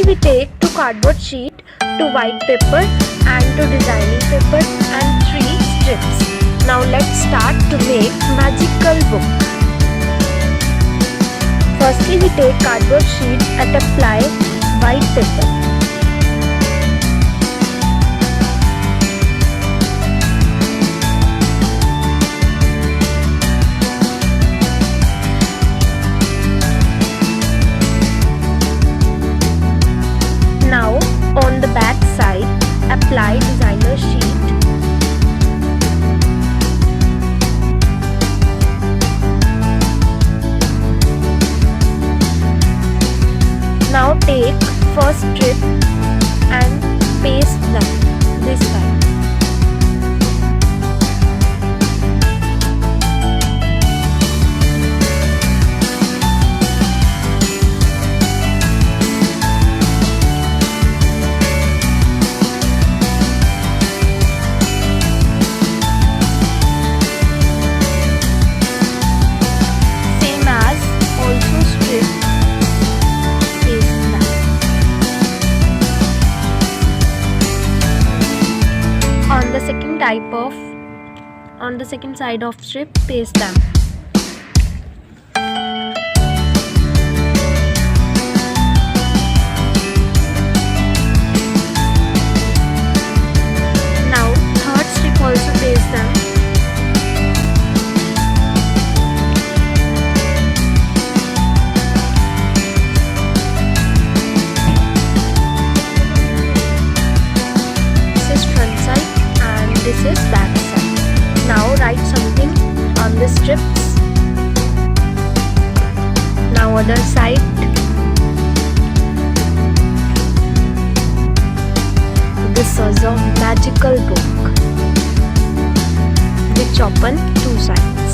we take 2 cardboard sheet, 2 white paper and 2 designing paper and 3 strips. Now let's start to make magical book. Firstly we take cardboard sheet and apply white paper. Now on the back side apply designer sheet. Now take first strip and paste them this side. Same as also strip. On the second side of strip, paste them. Now third strip also paste them. This is front side and this is back side. Now write something on the strips. Now other side. This is a magical book which open 2 sides.